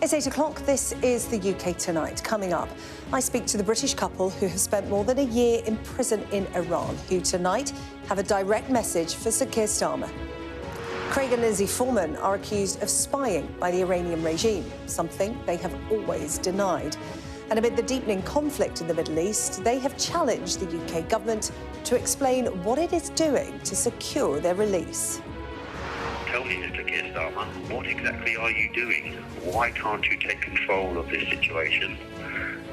It's 8 o'clock. This is the UK Tonight. Coming up, I speak to the British couple who have spent more than a year in prison in Iran, who tonight have a direct message for Sir Keir Starmer. Craig and Lindsay Foreman are accused of spying by the Iranian regime, something they have always denied. And amid the deepening conflict in the Middle East, they have challenged the UK government to explain what it is doing to secure their release. Tell me, Mr. Keir Starmer, what exactly are you doing? Why can't you take control of this situation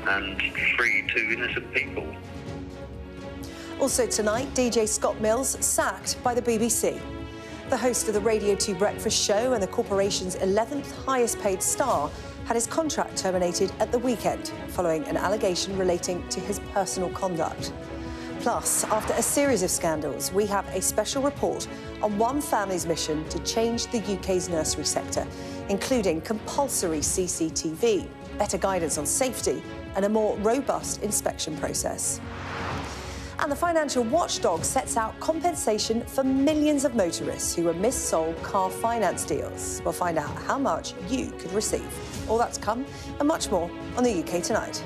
and free two innocent people? Also tonight, DJ Scott Mills sacked by the BBC. The host of the Radio 2 Breakfast Show and the corporation's 11th highest paid star had his contract terminated at the weekend following an allegation relating to his personal conduct. Plus, after a series of scandals, we have a special report on one family's mission to change the UK's nursery sector, including compulsory CCTV, better guidance on safety and a more robust inspection process. And the financial watchdog sets out compensation for millions of motorists who were mis-sold car finance deals. We'll find out how much you could receive. All that's come and much more on the UK Tonight.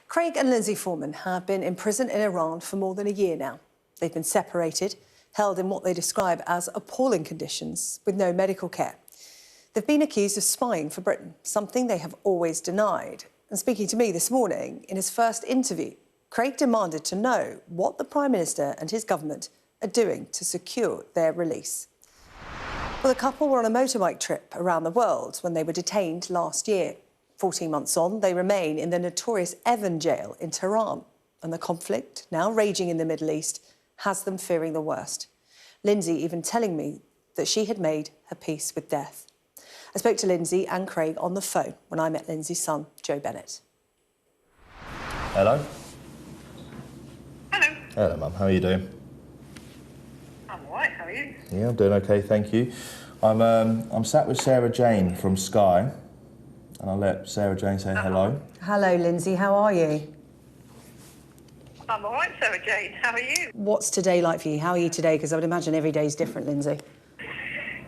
Craig and Lindsay Foreman have been in prison in Iran for more than a year now. They've been separated, held in what they describe as appalling conditions with no medical care. They've been accused of spying for Britain, something they have always denied. And speaking to me this morning, in his first interview, Craig demanded to know what the Prime Minister and his government are doing to secure their release. Well, the couple were on a motorbike trip around the world when they were detained last year. 14 months on, they remain in the notorious Evin jail in Tehran. And the conflict, now raging in the Middle East, has them fearing the worst. Lindsay even telling me that she had made her peace with death. I spoke to Lindsay and Craig on the phone when I met Lindsay's son, Joe Bennett. Hello. Hello. Hello, Mum. How are you doing? I'm all right. How are you? Yeah, I'm doing okay, thank you. I'm sat with Sarah-Jane from Sky, and I'll let Sarah-Jane say hello. Hello, Lindsay. How are you? I'm all right, Sarah-Jane. How are you? What's today like for you? How are you today? Because I would imagine every day is different, Lindsay.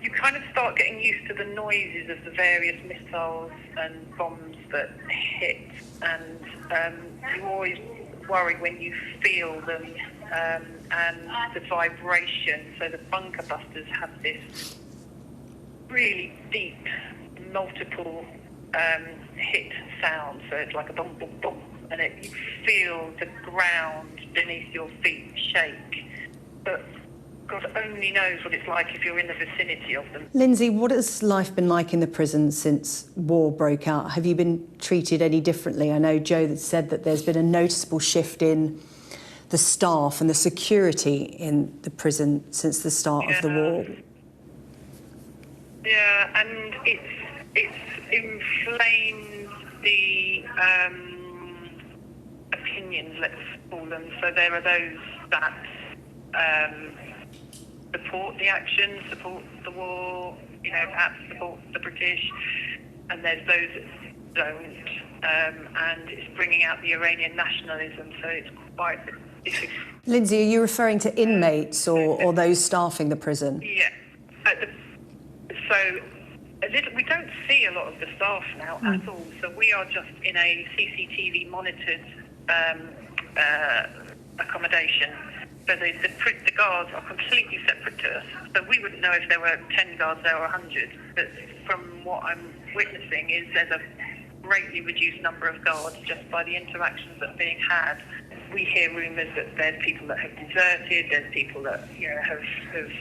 You kind of start getting used to the noises of the various missiles and bombs that hit, and you always worry when you feel them and the vibration. So the bunker busters have this really deep, multiple hit sound. So it's like a boom, boom, boom, and you feel the ground beneath your feet shake. But God only knows what it's like if you're in the vicinity of them. Lindsay, what has life been like in the prison since war broke out? Have you been treated any differently? I know Joe that said that there's been a noticeable shift in the staff and the security in the prison since the start of the war. Yeah, and it's inflamed the opinions, let's call them. So there are those that support the action, support the war, perhaps support the British, and there's those that don't, and it's bringing out the Iranian nationalism, so it's quite difficult. Lindsay, are you referring to inmates or those staffing the prison? Yeah. We don't see a lot of the staff now at all, so we are just in a CCTV monitored accommodation. So the guards are completely separate to us. So we wouldn't know if there were 10 guards there or 100. But from what I'm witnessing is there's a greatly reduced number of guards just by the interactions that are being had. We hear rumours that there's people that have deserted, there's people that have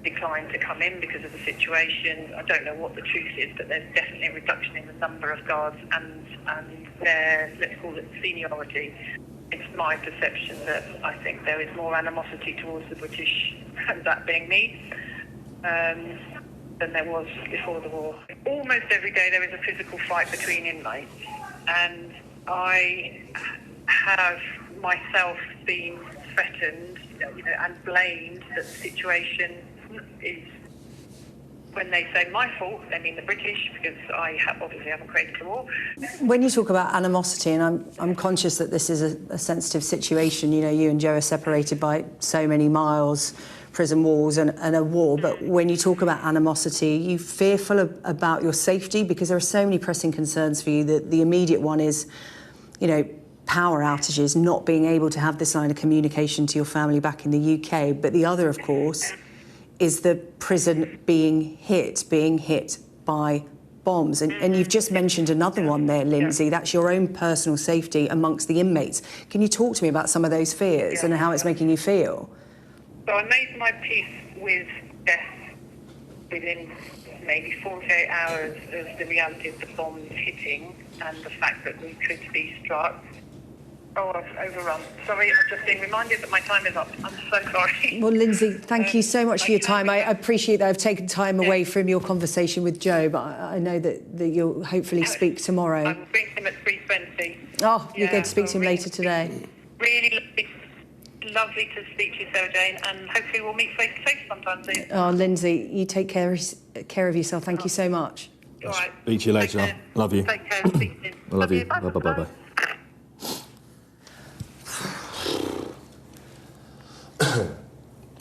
declined to come in because of the situation. I don't know what the truth is, but there's definitely a reduction in the number of guards and their, let's call it, seniority. It's my perception that I think there is more animosity towards the British, that being me, than there was before the war. Almost every day there is a physical fight between inmates, and I have myself been threatened and blamed that the situation is when they say my fault, they mean the British, because I obviously haven't created the war. When you talk about animosity, and I'm conscious that this is a sensitive situation, you know, you and Joe are separated by so many miles, prison walls and a war, but when you talk about animosity, are you fearful about your safety? Because there are so many pressing concerns for you. That the immediate one is, you know, power outages, not being able to have this line of communication to your family back in the UK. But the other, of course, is the prison being hit by bombs. And you've just mentioned another one there, Lindsay. That's your own personal safety amongst the inmates. Can you talk to me about some of those fears and how it's making you feel? So I made my peace with death within maybe 48 hours of the reality of the bombs hitting and the fact that we could be struck. Oh, I've overrun. Sorry, I've just been reminded that my time is up. I'm so sorry. Well, Lindsay, thank you so much for your time. I appreciate that I've taken time away from your conversation with Joe, but I know that you'll hopefully speak tomorrow. I'm speaking to him at 3:20. Oh, you're going to speak to him later today. Really lovely to speak to you, Sarah-Jane, and hopefully we'll meet face-to-face sometime soon. Oh, Lindsay, you take care of yourself. Thank you so much. All right. Speak to you later. Love you. Take care. Speak soon. I love you. Bye. Bye.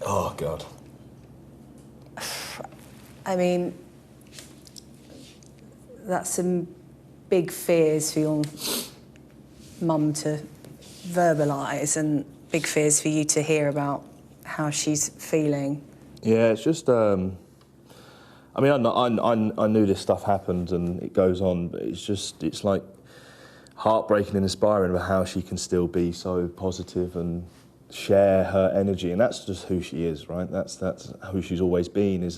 Oh, God. I mean, that's some big fears for your mum to verbalise and big fears for you to hear about how she's feeling. Yeah, it's just... I mean, I knew this stuff happened and it goes on, but it's like heartbreaking and inspiring about how she can still be so positive and share her energy, and that's just who she is, right? That's who she's always been.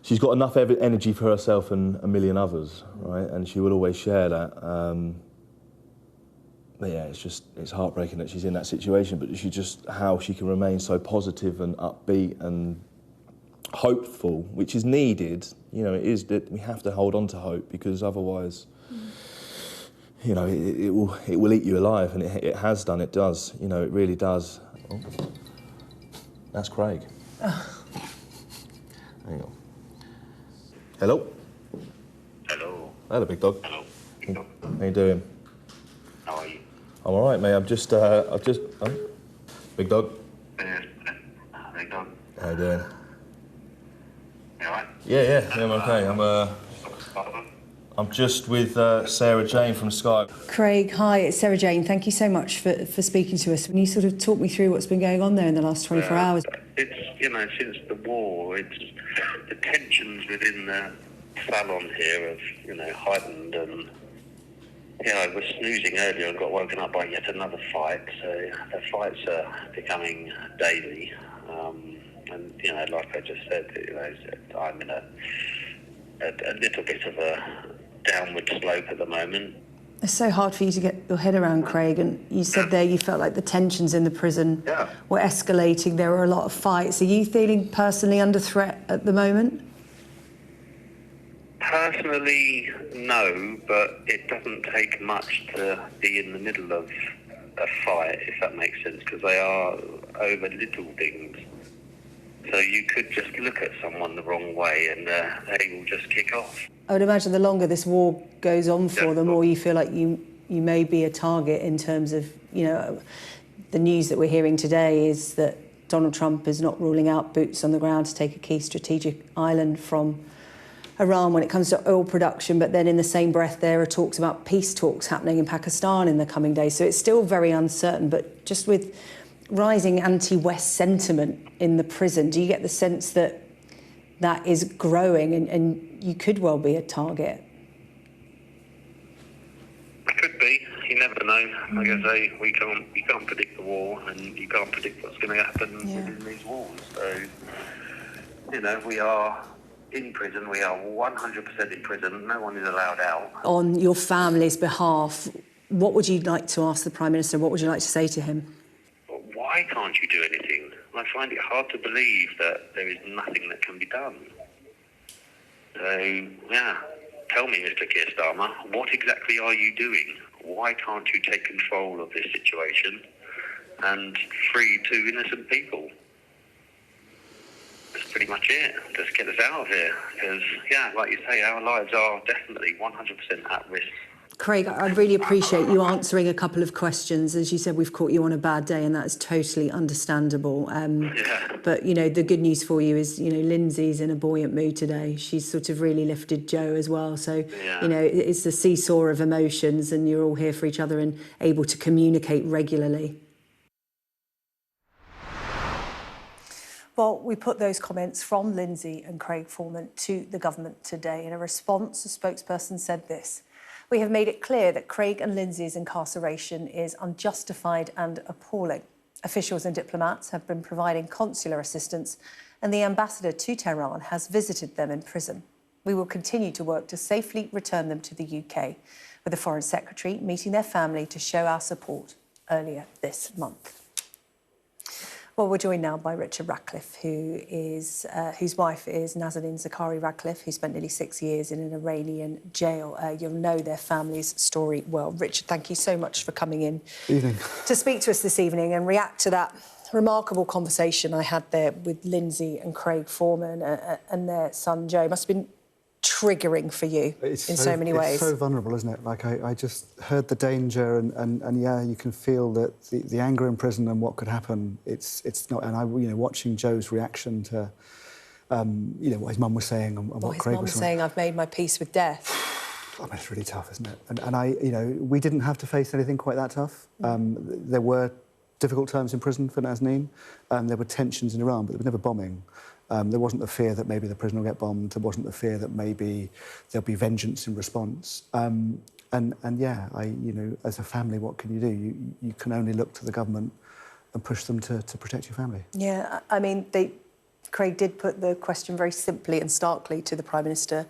She's got enough energy for herself and a million others, right? And she will always share that. But yeah, it's heartbreaking that she's in that situation, but how she can remain so positive and upbeat and hopeful, which is needed. You know, it is that we have to hold on to hope, because otherwise, you know, it will eat you alive, and it has done. It does. You know, it really does. Oh, that's Craig. Oh. Hang on. Hello. Hello. Hello, big dog. Hello. Big dog. How you doing? How are you? I'm all right, mate. Big dog. Big dog. How you doing? You all right? Yeah, I'm okay. I'm just with Sarah-Jane from Sky. Craig, hi, it's Sarah-Jane. Thank you so much for speaking to us. Can you sort of talk me through what's been going on there in the last 24 hours? It's, you know, since the war, it's the tensions within the salon here have, you know, heightened, and I was snoozing earlier and got woken up by yet another fight. So the fights are becoming daily, and you know, like I just said, you know, I'm in a little bit of a downward slope at the moment. It's so hard for you to get your head around, Craig, and you said there you felt like the tensions in the prison were escalating. There were a lot of fights. Are you feeling personally under threat at the moment? Personally, no, but it doesn't take much to be in the middle of a fight, if that makes sense, because they are over little things. So you could just look at someone the wrong way and they will just kick off. I would imagine the longer this war goes on for, the more you feel like you may be a target in terms of, you know, the news that we're hearing today is that Donald Trump is not ruling out boots on the ground to take a key strategic island from Iran when it comes to oil production, but then in the same breath there are talks about peace talks happening in Pakistan in the coming days. So it's still very uncertain, but just with rising anti-West sentiment in the prison, do you get the sense that that is growing and you could well be a target? Could be. You never know. Like I say, you can't predict the war, and you can't predict what's going to happen within these walls. So, you know, we are in prison. We are 100% in prison. No one is allowed out. On your family's behalf, what would you like to ask the Prime Minister? What would you like to say to him? Why can't you do anything? I find it hard to believe that there is nothing that can be done. So, yeah, tell me, Mr. Keir Starmer, what exactly are you doing? Why can't you take control of this situation and free two innocent people? pretty much it. Just get us out of here. Because, yeah, like you say, our lives are definitely 100% at risk. Craig, I really appreciate you answering a couple of questions. As you said, we've caught you on a bad day, and that's totally understandable. But, you know, the good news for you is, you know, Lindsay's in a buoyant mood today. She's sort of really lifted Joe as well. So, you know, it's the seesaw of emotions, and you're all here for each other and able to communicate regularly. Well, we put those comments from Lindsay and Craig Foreman to the government today. In a response, the spokesperson said this: "We have made it clear that Craig and Lindsay's incarceration is unjustified and appalling. Officials and diplomats have been providing consular assistance, and the ambassador to Tehran has visited them in prison. We will continue to work to safely return them to the UK, with the Foreign Secretary meeting their family to show our support earlier this month." Well, we're joined now by Richard Ratcliffe, whose wife is Nazanin Zaghari-Ratcliffe, who spent nearly 6 years in an Iranian jail. You'll know their family's story well. Richard, thank you so much for coming in to speak to us this evening and react to that remarkable conversation I had there with Lindsay and Craig Foreman and their son Joe. It must have been triggering for you in so many ways. It's so vulnerable, isn't it? Like, I just heard the danger and yeah, you can feel that the anger in prison and what could happen. It's not, and you know, watching Joe's reaction to, you know, what his mum was saying and what Craig was saying. "I've made my peace with death." I mean, it's really tough, isn't it? And I, you know, we didn't have to face anything quite that tough. There were difficult times in prison for Nazanin. There were tensions in Iran, but there was never bombing. There wasn't the fear that maybe the prison will get bombed. There wasn't the fear that maybe there'll be vengeance in response. And yeah, you know, as a family, what can you do? You can only look to the government and push them to protect your family. Yeah, I mean, Craig did put the question very simply and starkly to the Prime Minister: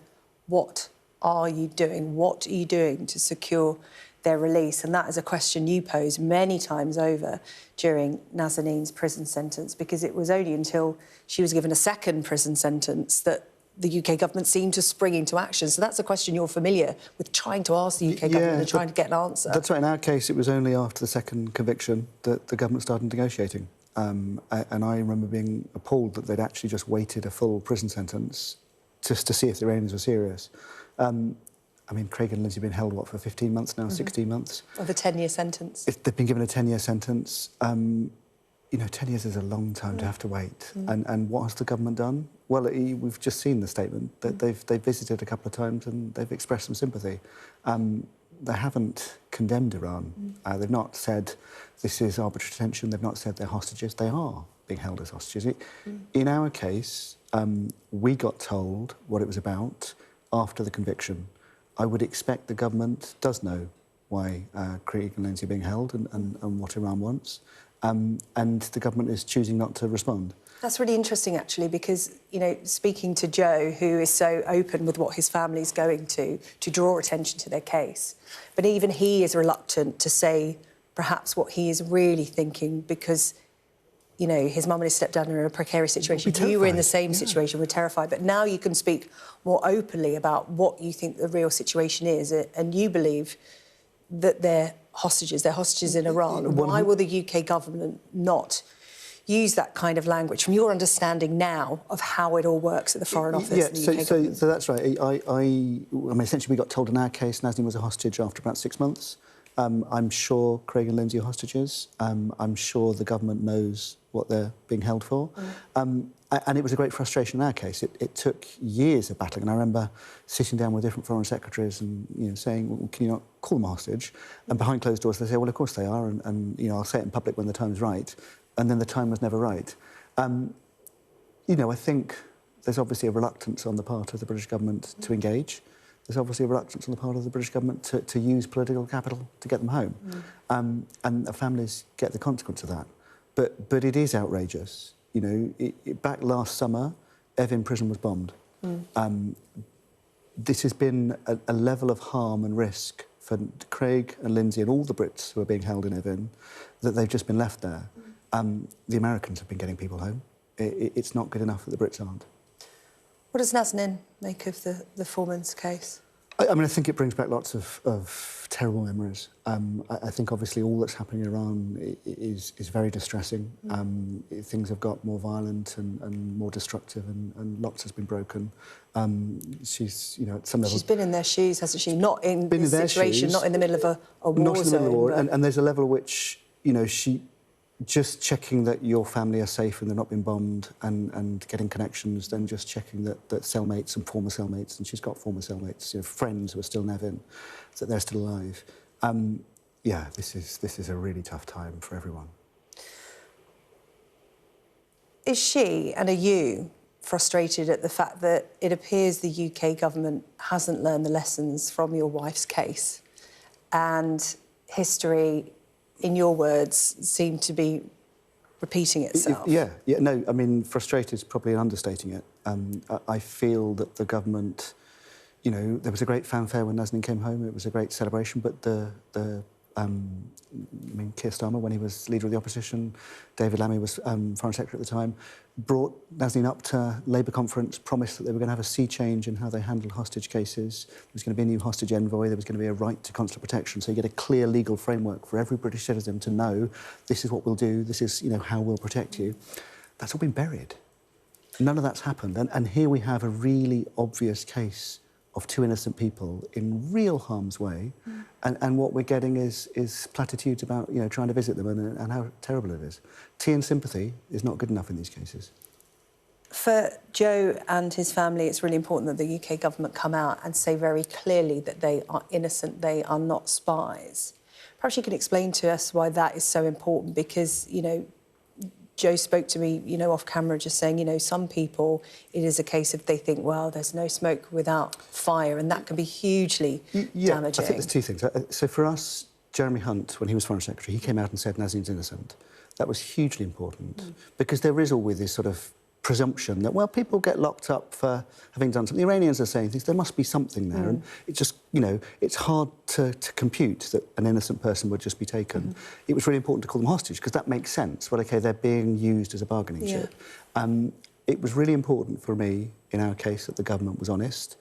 what are you doing? What are you doing to secure their release? And that is a question you posed many times over during Nazanin's prison sentence, because it was only until she was given a second prison sentence that the UK government seemed to spring into action. So that's a question you're familiar with trying to ask the UK government and trying to get an answer. That's right. In our case, it was only after the second conviction that the government started negotiating. And I remember being appalled that they'd actually just waited a full prison sentence just to see if the Iranians were serious. I mean, Craig and Lindsay have been held, what, for 15 months now, 16 months? Of a 10-year sentence. They've been given a 10-year sentence. You know, 10 years is a long time to have to wait. And what has the government done? Well, we've just seen the statement that they've visited a couple of times and they've expressed some sympathy. They haven't condemned Iran. They've not said this is arbitrary detention. They've not said they're hostages. They are being held as hostages. In our case, we got told what it was about after the conviction. I would expect the government does know why Craig and Lindsay are being held and what Iran wants. And the government is choosing not to respond. That's really interesting, actually, because, you know, speaking to Joe, who is so open with what his family's going to draw attention to their case, but even he is reluctant to say perhaps what he is really thinking, because, you know, his mum and his stepdad are in a precarious situation. You were in the same situation, we're terrified. But now you can speak more openly about what you think the real situation is, and you believe that they're hostages in Iran. Why will the UK government not use that kind of language, from your understanding now of how it all works at the Foreign Office and the UK government? So that's right. I mean, essentially, we got told in our case Nazanin was a hostage after about 6 months. I'm sure Craig and Lindsay are hostages. I'm sure the government knows what they're being held for. And it was a great frustration in our case. It took years of battling. And I remember sitting down with different foreign secretaries and, you know, saying, well, can you not call them a hostage? And behind closed doors, they say, well, of course they are. And you know, I'll say it in public when the time's right. And then the time was never right. You know, I think there's obviously a reluctance on the part of the British government to engage. There's obviously a reluctance on the part of the British government to use political capital to get them home. And the families get the consequence of that. But it is outrageous. You know, back last summer, Evin prison was bombed. This has been a level of harm and risk for Craig and Lindsay and all the Brits who are being held in Evin that they've just been left there. The Americans have been getting people home. It's not good enough that the Brits aren't. What does Nazanin make of the Foreman's case? I mean, I think it brings back lots of terrible memories. I think obviously all that's happening in Iran is very distressing. Things have got more violent and more destructive, and lots has been broken. She's, you know, at some level... She's been in their shoes, hasn't she? Not in this situation, not in the middle of a war Not in the middle of the war, zone, and there's a level at which, you know, she... Just checking that your family are safe and they're not being bombed, and getting connections, then just checking that cellmates and former cellmates, and she's got former cellmates, you know, friends who are still Nevin, that they're still alive. Yeah, this is a really tough time for everyone. Is she and are you frustrated at the fact that it appears the UK government hasn't learned the lessons from your wife's case, and history, in your words, seem to be repeating itself? Yeah, no, I mean, frustrated is probably understating it. I feel that the government, you know, there was a great fanfare when Nazanin came home. It was a great celebration, but I mean, Keir Starmer, when he was leader of the opposition, David Lammy was Foreign Secretary at the time, brought Nazanin up to Labour conference, promised that they were going to have a sea change in how they handled hostage cases. There was going to be a new hostage envoy, there was going to be a right to consular protection, so you get a clear legal framework for every British citizen to know this is what we'll do, this is, you know, how we'll protect you. That's all been buried. None of that's happened, and here we have a really obvious case of two innocent people in real harm's way, and what we're getting is platitudes about, you know, trying to visit them and how terrible it is. Tea and sympathy is not good enough in these cases. For Joe and his family, it's really important that the UK government come out and say very clearly that they are innocent, they are not spies. Perhaps you can explain to us why that is so important, because, you know, Joe spoke to me, you know, off camera, just saying, you know, some people, it is a case of they think, well, there's no smoke without fire, and that can be hugely damaging. I think there's two things. So for us, Jeremy Hunt, when he was Foreign Secretary, he came out and said Nazanin's innocent. That was hugely important, because there is always this sort of presumption that, well, people get locked up for having done something. The Iranians are saying things, there must be something there, and it just, you know, it's hard to compute that an innocent person would just be taken. It was really important to call them hostage, because that makes sense. Well, OK, they're being used as a bargaining chip. It was really important for me, in our case, that the government was honest.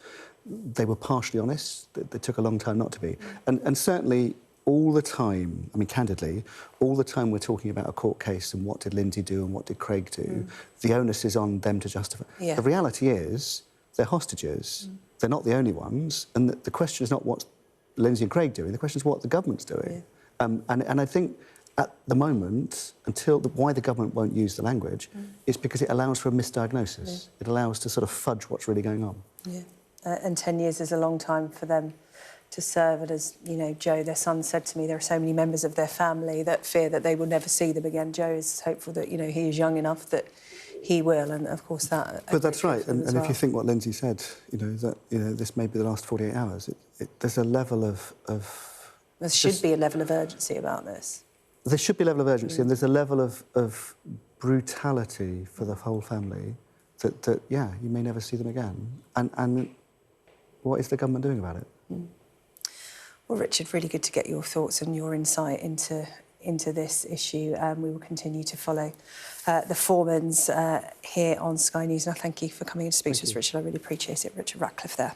They were partially honest. They took a long time not to be. And certainly, all the time, I mean, candidly, all the time we're talking about a court case and what did Lindsay do and what did Craig do, the onus is on them to justify. The reality is, they're hostages. They're not the only ones. And the question is not what Lindsay and Craig doing, the question is what the government's doing. And I think, at the moment, why the government won't use the language is because it allows for a misdiagnosis. It allows to sort of fudge what's really going on. And 10 years is a long time for them to serve. And as, you know, Joe, their son, said to me, there are so many members of their family that fear that they will never see them again. Joe is hopeful that, you know, he is young enough that he will, and of course that... But that's right, and if you think what Lindsay said, you know, that, you know, this may be the last 48 hours, there's a level of... There should be a level of urgency about this. There should be a level of urgency, and there's a level of brutality for the whole family that, yeah, you may never see them again. And what is the government doing about it? Well, Richard, really good to get your thoughts and your insight into this issue. We will continue to follow the Foremans here on Sky News. And I thank you for coming in to speak to us, Richard. I really appreciate it. Richard Ratcliffe there.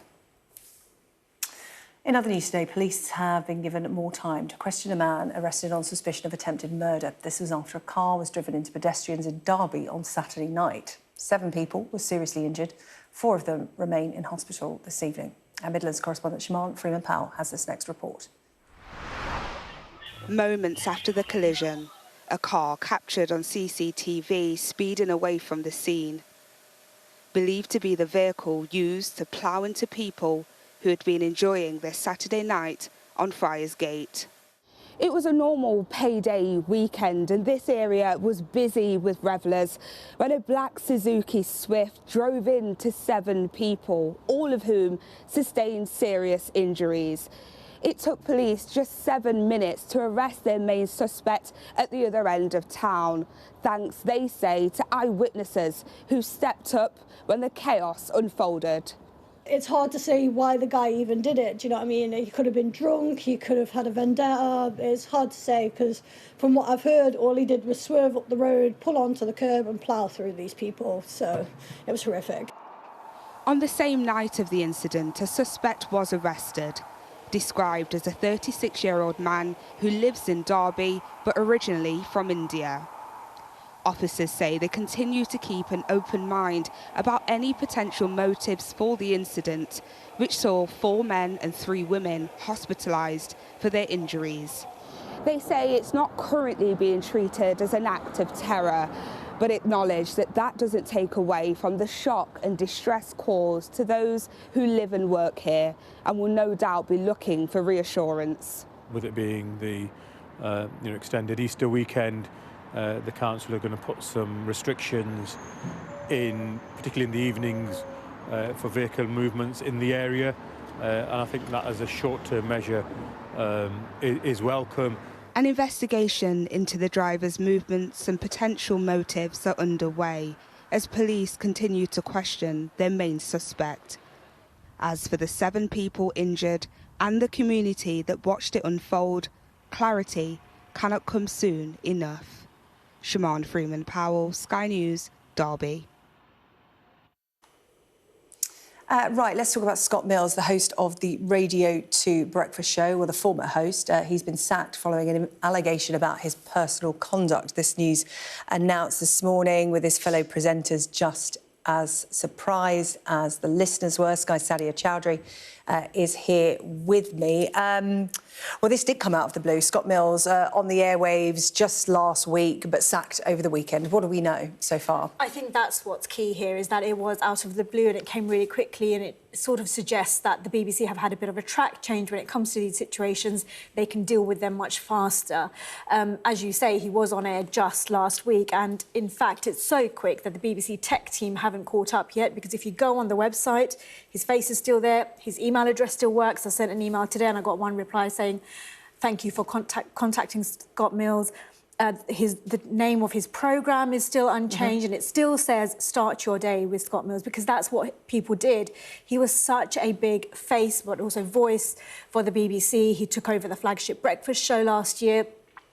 In other news today, police have been given more time to question a man arrested on suspicion of attempted murder. This was after a car was driven into pedestrians in Derby on Saturday night. 7 people were seriously injured. 4 of them remain in hospital this evening. Our Midlands correspondent Siobhan Freeman-Powell has this next report. Moments after the collision, a car captured on CCTV speeding away from the scene. Believed to be the vehicle used to plough into people who had been enjoying their Saturday night on Friars Gate. It was a normal payday weekend and this area was busy with revellers when a black Suzuki Swift drove into 7 people, all of whom sustained serious injuries. It took police just 7 minutes to arrest their main suspect at the other end of town, thanks, they say, to eyewitnesses who stepped up when the chaos unfolded. It's hard to say why the guy even did it, do you know what I mean? He could have been drunk, he could have had a vendetta. It's hard to say because from what I've heard, all he did was swerve up the road, pull onto the curb and plough through these people. So it was horrific. On the same night of the incident, a suspect was arrested, described as a 36-year-old man who lives in Derby but originally from India. Officers say they continue to keep an open mind about any potential motives for the incident, which saw 4 men and 3 women hospitalised for their injuries. They say it's not currently being treated as an act of terror, but acknowledge that that doesn't take away from the shock and distress caused to those who live and work here, and will no doubt be looking for reassurance. With it being the extended Easter weekend, the council are going to put some restrictions in, particularly in the evenings, for vehicle movements in the area, and I think that as a short-term measure is welcome. An investigation into the driver's movements and potential motives are underway as police continue to question their main suspect. As for the 7 people injured and the community that watched it unfold, clarity cannot come soon enough. Siobhan Freeman-Powell, Sky News, Derby. Right, let's talk about Scott Mills, the host of the Radio 2 breakfast show, or the former host. He's been sacked following an allegation about his personal conduct. This news announced this morning, with his fellow presenters just as surprised as the listeners were. Sky's Sadia Chowdhury is here with me. Well, this did come out of the blue. Scott Mills on the airwaves just last week, but sacked over the weekend. What do we know so far? I think that's what's key here, is that it was out of the blue and it came really quickly, and it sort of suggests that the BBC have had a bit of a track change when it comes to these situations. They can deal with them much faster. As you say, he was on air just last week, and in fact, it's so quick that the BBC tech team haven't caught up yet, because if you go on the website, his face is still there, his email address still works. I sent an email today and I got one reply saying, thank you for contacting Scott Mills. The name of his programme is still unchanged, and it still says start your day with Scott Mills, because that's what people did. He was such a big face, but also voice for the BBC. He took over the flagship breakfast show last year.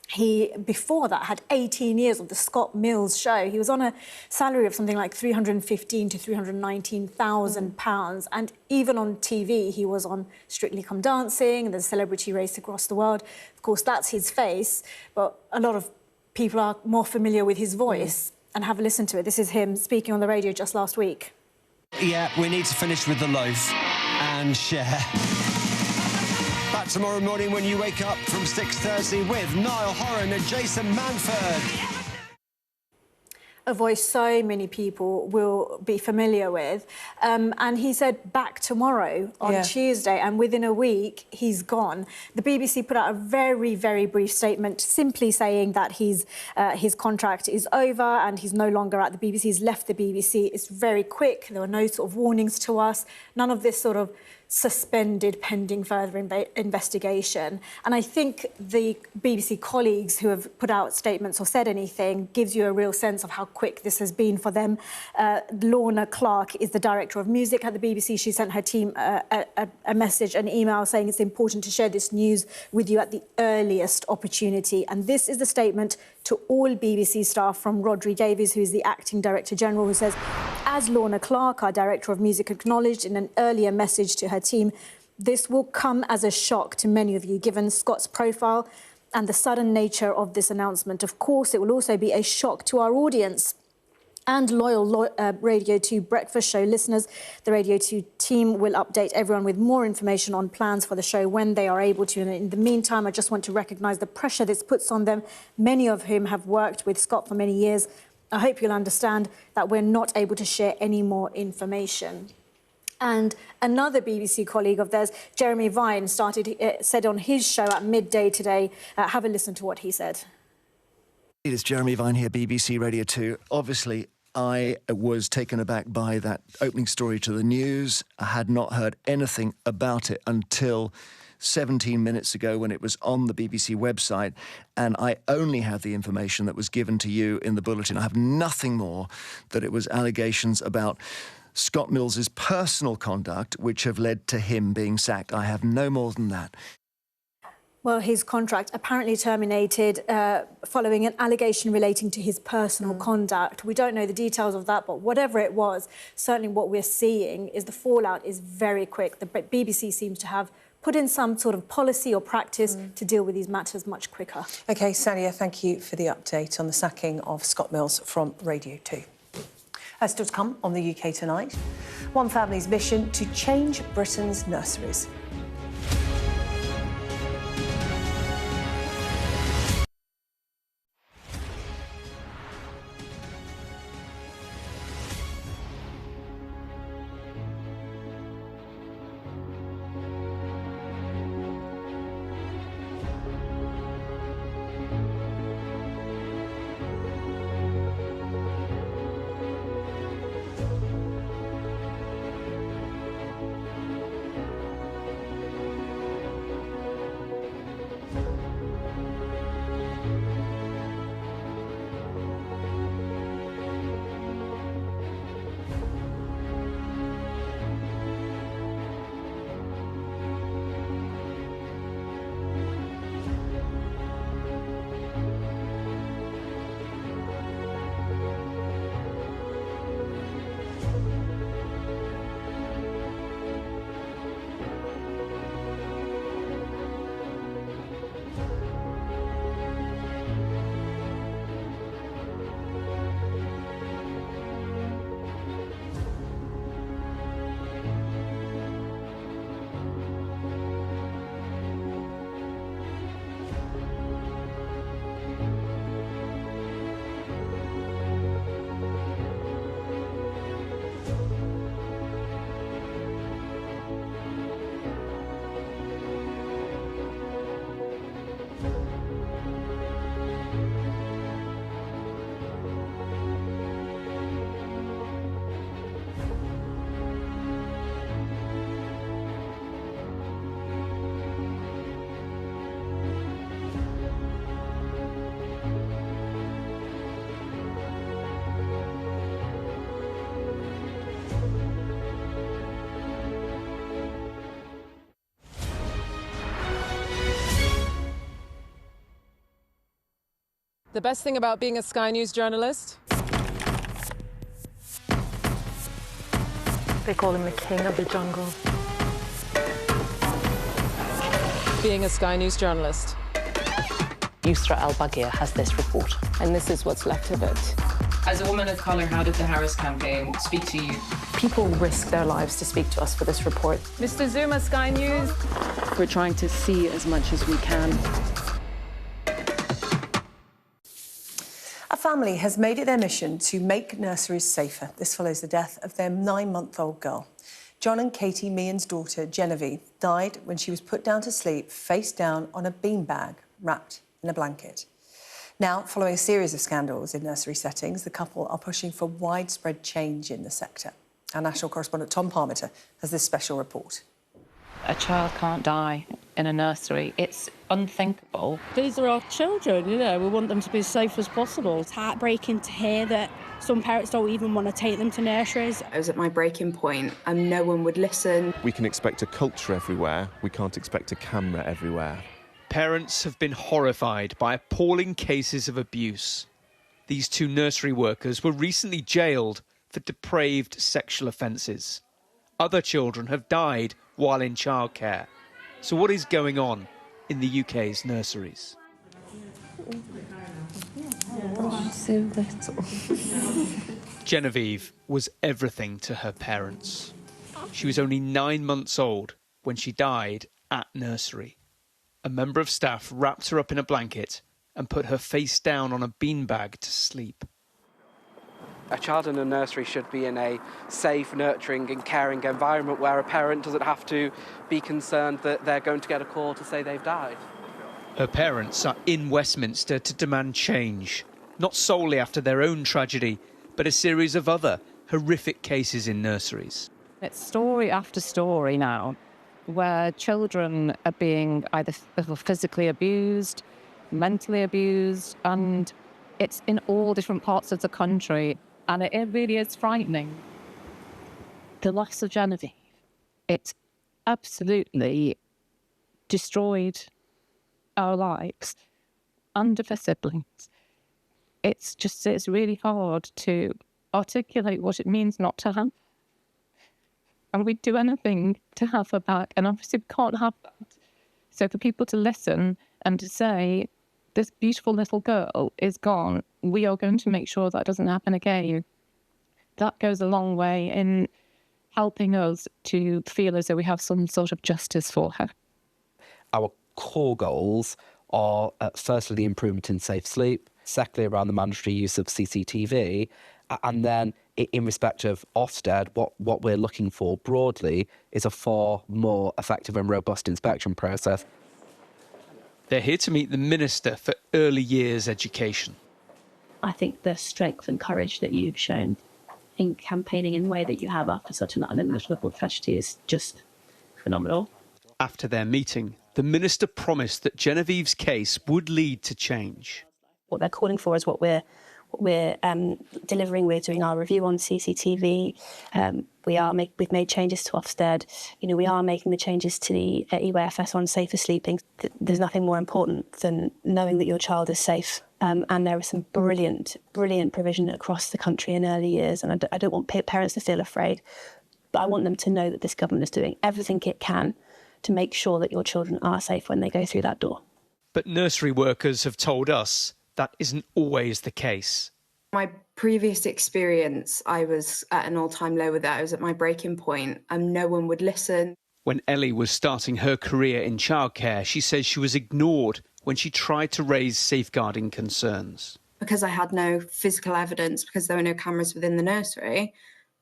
He, before that, had 18 years of the Scott Mills show. He was on a salary of something like £315,000 to £319,000. And even on TV, he was on Strictly Come Dancing, the Celebrity Race Across the World. Of course, that's his face, but a lot of people are more familiar with his voice. And have a listen to it. This is him speaking on the radio just last week. Yeah, we need to finish with the loaf and share. Back tomorrow morning when you wake up from 6:30 with Niall Horan and Jason Manford. A voice so many people will be familiar with. And he said back tomorrow on Tuesday, and within a week, he's gone. The BBC put out a very, very brief statement simply saying that his contract is over and he's no longer at the BBC. He's left the BBC. It's very quick. There were no sort of warnings to us. None of this sort of suspended pending further investigation. And I think the BBC colleagues who have put out statements or said anything gives you a real sense of how quick this has been for them. Lorna Clark is the director of music at the BBC. She sent her team a message, an email saying it's important to share this news with you at the earliest opportunity. And this is the statement to all BBC staff from Rodri Davies, who is the acting Director General, who says, as Lorna Clark, our Director of Music, acknowledged in an earlier message to her team, this will come as a shock to many of you, given Scott's profile and the sudden nature of this announcement. Of course, it will also be a shock to our audience and loyal Radio 2 breakfast show listeners. The Radio 2 team will update everyone with more information on plans for the show when they are able to. And in the meantime, I just want to recognise the pressure this puts on them, many of whom have worked with Scott for many years. I hope you'll understand that we're not able to share any more information. And another BBC colleague of theirs, Jeremy Vine, said on his show at midday today, have a listen to what he said. It is Jeremy Vine here, BBC Radio 2. Obviously, I was taken aback by that opening story to the news. I had not heard anything about it until 17 minutes ago when it was on the BBC website, and I only have the information that was given to you in the bulletin. I have nothing more, that it was allegations about Scott Mills's personal conduct which have led to him being sacked. I have no more than that. Well, his contract apparently terminated following an allegation relating to his personal conduct. We don't know the details of that, but whatever it was, certainly what we're seeing is the fallout is very quick. The BBC seems to have put in some sort of policy or practice to deal with these matters much quicker. OK, Sania, thank you for the update on the sacking of Scott Mills from Radio 2. Still to come on the UK Tonight, one family's mission to change Britain's nurseries. The best thing about being a Sky News journalist? They call him the king of the jungle. Being a Sky News journalist. Yusra Al-Baghir has this report. And this is what's left of it. As a woman of colour, how did the Harris campaign speak to you? People risk their lives to speak to us for this report. Mr. Zuma, Sky News. We're trying to see as much as we can. A family has made it their mission to make nurseries safer. This follows the death of their 9-month-old girl. John and Katie Meehan's daughter, Genevieve, died when she was put down to sleep, face down on a beanbag, wrapped in a blanket. Now, following a series of scandals in nursery settings, the couple are pushing for widespread change in the sector. Our national correspondent Tom Parmiter has this special report. A child can't die in a nursery. It's unthinkable. These are our children, you know, we want them to be as safe as possible. It's heartbreaking to hear that some parents don't even want to take them to nurseries. I was at my breaking point and no one would listen. We can expect a culture everywhere, we can't expect a camera everywhere. Parents have been horrified by appalling cases of abuse. These two nursery workers were recently jailed for depraved sexual offences. Other children have died while in childcare. So what is going on in the UK's nurseries? So little. Genevieve was everything to her parents. She was only 9 months old when she died at nursery. A member of staff wrapped her up in a blanket and put her face down on a beanbag to sleep. A child in a nursery should be in a safe, nurturing and caring environment where a parent doesn't have to be concerned that they're going to get a call to say they've died. Her parents are in Westminster to demand change, not solely after their own tragedy, but a series of other horrific cases in nurseries. It's story after story now where children are being either physically abused, mentally abused, and it's in all different parts of the country. And it really is frightening. The loss of Genevieve, it absolutely destroyed our lives and of our siblings. It's really hard to articulate what it means not to have. And we'd do anything to have her back, and obviously we can't have that. So for people to listen and to say, this beautiful little girl is gone, we are going to make sure that doesn't happen again, that goes a long way in helping us to feel as though we have some sort of justice for her. Our core goals are, firstly, the improvement in safe sleep, secondly, around the mandatory use of CCTV, and then in respect of Ofsted, what we're looking for broadly is a far more effective and robust inspection process. They're here to meet the Minister for Early Years Education. I think the strength and courage that you've shown in campaigning in the way that you have after such an unimaginable tragedy is just phenomenal. After their meeting, the Minister promised that Genevieve's case would lead to change. What they're calling for is what we're delivering. We're doing our review on CCTV. We've made changes to Ofsted. We are making the changes to the EYFS on safer sleeping. There's nothing more important than knowing that your child is safe. And there is some brilliant provision across the country in early years. And I don't want parents to feel afraid, but I want them to know that this government is doing everything it can to make sure that your children are safe when they go through that door. But nursery workers have told us that isn't always the case. My previous experience, I was at an all-time low with that. I was at my breaking point and no one would listen. When Ellie was starting her career in childcare, she says she was ignored when she tried to raise safeguarding concerns. Because I had no physical evidence, because there were no cameras within the nursery,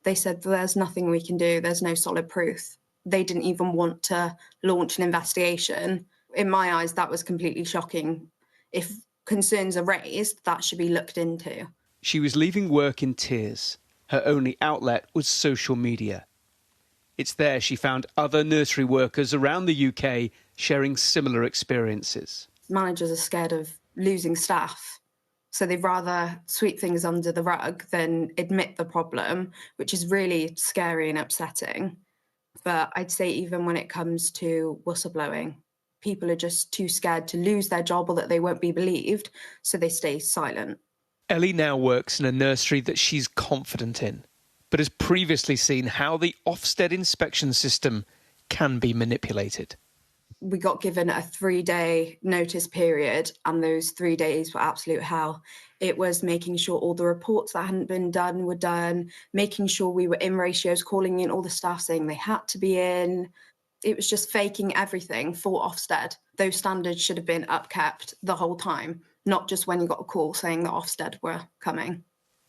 they said, well, there's nothing we can do, there's no solid proof. They didn't even want to launch an investigation. In my eyes, that was completely shocking. If concerns are raised, that should be looked into. She was leaving work in tears. Her only outlet was social media. It's there she found other nursery workers around the UK sharing similar experiences. Managers are scared of losing staff, so they'd rather sweep things under the rug than admit the problem, which is really scary and upsetting. But I'd say even when it comes to whistleblowing, people are just too scared to lose their job or that they won't be believed, so they stay silent. Ellie now works in a nursery that she's confident in, but has previously seen how the Ofsted inspection system can be manipulated. We got given a 3-day notice period, and those 3 days were absolute hell. It was making sure all the reports that hadn't been done were done, making sure we were in ratios, calling in all the staff saying they had to be in. It was just faking everything for Ofsted. Those standards should have been upkept the whole time, not just when you got a call saying that Ofsted were coming.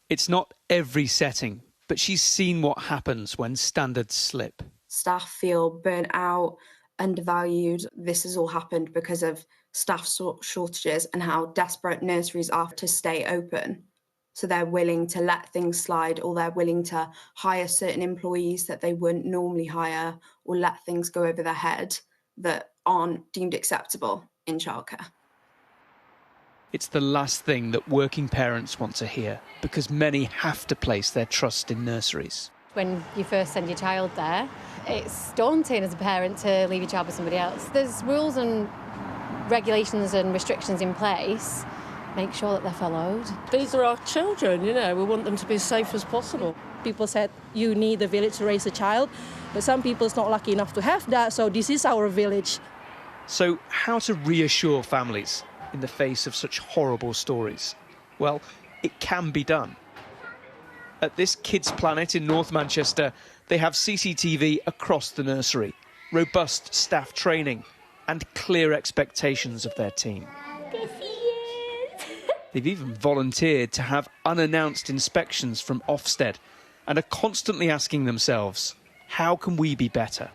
It's not every setting, but she's seen what happens when standards slip. Staff feel burnt out, undervalued. This has all happened because of staff shortages and how desperate nurseries are to stay open. So they're willing to let things slide, or they're willing to hire certain employees that they wouldn't normally hire, or let things go over their head that aren't deemed acceptable in childcare. It's the last thing that working parents want to hear, because many have to place their trust in nurseries. When you first send your child there, it's daunting as a parent to leave your child with somebody else. There's rules and regulations and restrictions in place. Make sure that they're followed. These are our children, we want them to be as safe as possible. People said you need a village to raise a child, but some people's not lucky enough to have that, so this is our village. So how to reassure families in the face of such horrible stories? Well, it can be done. At this Kids Planet in North Manchester, they have CCTV across the nursery, robust staff training and clear expectations of their team. They've even volunteered to have unannounced inspections from Ofsted and are constantly asking themselves, how can we be better?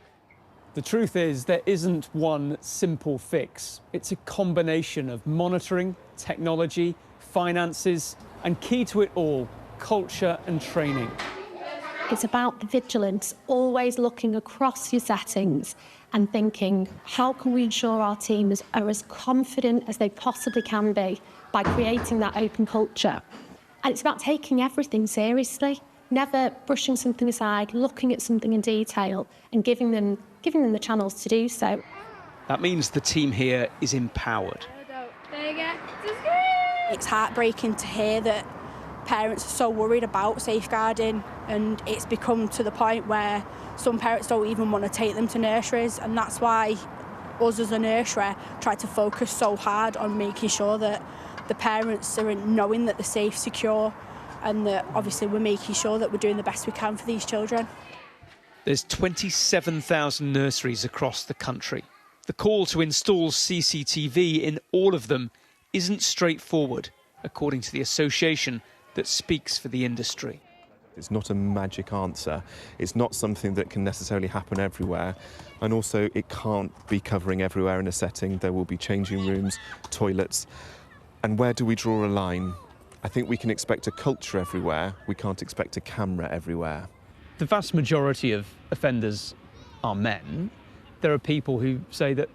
The truth is, there isn't one simple fix. It's a combination of monitoring, technology, finances, and key to it all, culture and training. It's about the vigilance, always looking across your settings and thinking, how can we ensure our teams are as confident as they possibly can be by creating that open culture? And it's about taking everything seriously, never brushing something aside, looking at something in detail and giving them the channels to do so. That means the team here is empowered. It's heartbreaking to hear that parents are so worried about safeguarding, and it's become to the point where some parents don't even want to take them to nurseries, and that's why us as a nursery try to focus so hard on making sure that the parents are knowing that they're safe, secure, and that obviously we're making sure that we're doing the best we can for these children. There's 27,000 nurseries across the country. The call to install CCTV in all of them isn't straightforward, according to the association that speaks for the industry. It's not a magic answer. It's not something that can necessarily happen everywhere. And also, it can't be covering everywhere in a setting. There will be changing rooms, toilets. And where do we draw a line? I think we can expect a culture everywhere. We can't expect a camera everywhere. The vast majority of offenders are men. There are people who say that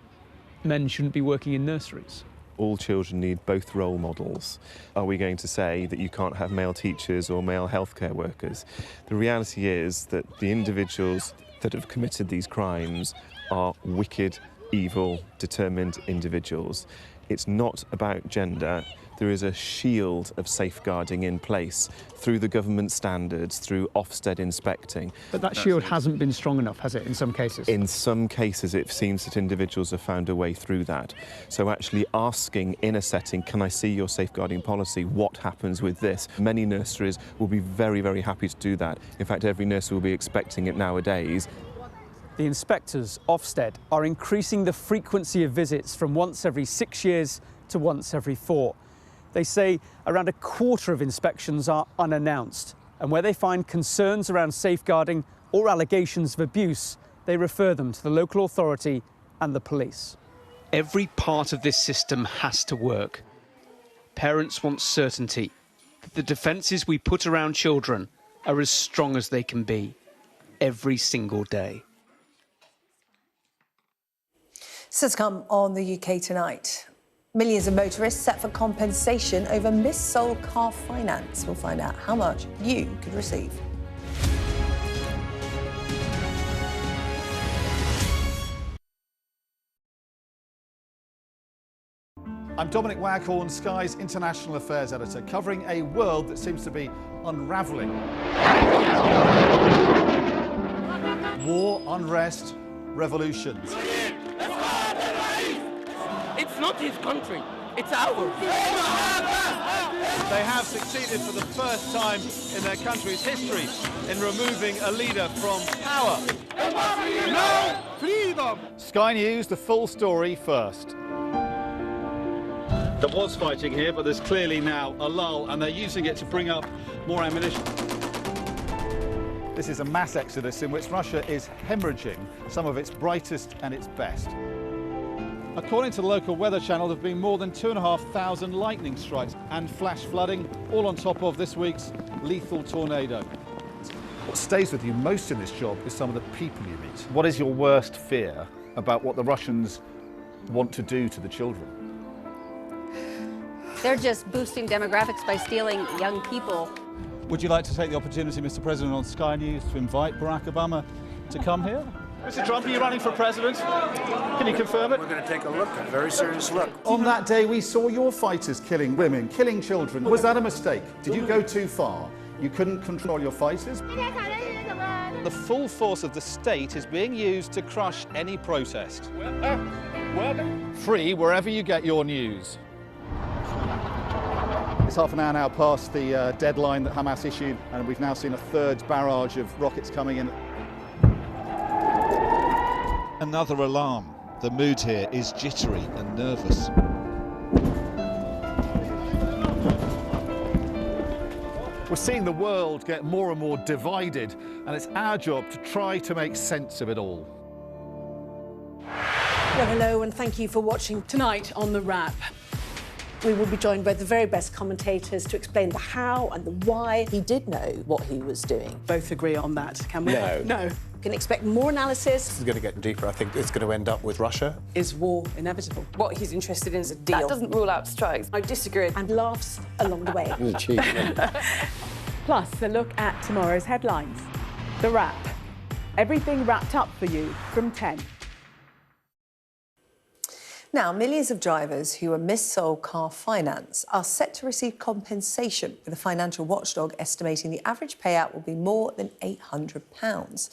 men shouldn't be working in nurseries. All children need both role models. Are we going to say that you can't have male teachers or male healthcare workers? The reality is that the individuals that have committed these crimes are wicked, evil, determined individuals. It's not about gender. There is a shield of safeguarding in place through the government standards, through Ofsted inspecting. But that shield hasn't been strong enough, has it, in some cases? In some cases, it seems that individuals have found a way through that. So actually asking in a setting, can I see your safeguarding policy? What happens with this? Many nurseries will be very, very happy to do that. In fact, every nursery will be expecting it nowadays. The inspectors, Ofsted, are increasing the frequency of visits from once every 6 years to once every 4. They say around a quarter of inspections are unannounced, and where they find concerns around safeguarding or allegations of abuse, they refer them to the local authority and the police. Every part of this system has to work. Parents want certainty that the defences we put around children are as strong as they can be, every single day. So to come on the UK tonight. Millions of motorists set for compensation over mis-sold car finance. We'll find out how much you could receive. I'm Dominic Waghorn, Sky's International Affairs Editor, covering a world that seems to be unravelling. War, unrest, revolutions. It's not his country, it's ours. They have succeeded for the first time in their country's history in removing a leader from power. No freedom! Sky News, the full story first. There was fighting here, but there's clearly now a lull, and they're using it to bring up more ammunition. This is a mass exodus in which Russia is hemorrhaging some of its brightest and its best. According to the local weather channel, there have been more than 2,500 lightning strikes and flash flooding, all on top of this week's lethal tornado. What stays with you most in this job is some of the people you meet. What is your worst fear about what the Russians want to do to the children? They're just boosting demographics by stealing young people. Would you like to take the opportunity, Mr. President, on Sky News to invite Barack Obama to come here? Mr. Trump, are you running for president? Can you confirm it? We're going to take a look, a very serious look. On that day, we saw your fighters killing women, killing children. Was that a mistake? Did you go too far? You couldn't control your fighters? The full force of the state is being used to crush any protest. Free wherever you get your news. It's half an hour now past the deadline that Hamas issued, and we've now seen a third barrage of rockets coming in. Another alarm. The mood here is jittery and nervous. We're seeing the world get more and more divided, and it's our job to try to make sense of it all. Well, hello, and thank you for watching. Tonight on The Wrap, we will be joined by the very best commentators to explain the how and the why. He did know what he was doing. Both agree on that, can we? No. No. Can expect more analysis. This is going to get deeper. I think it's going to end up with Russia. Is war inevitable? What he's interested in is a deal. That doesn't rule out strikes. I disagree. And laughs along the way. Plus, a look at tomorrow's headlines. The Wrap. Everything wrapped up for you from 10. Now, millions of drivers who are missold car finance are set to receive compensation, with a financial watchdog estimating the average payout will be more than £800.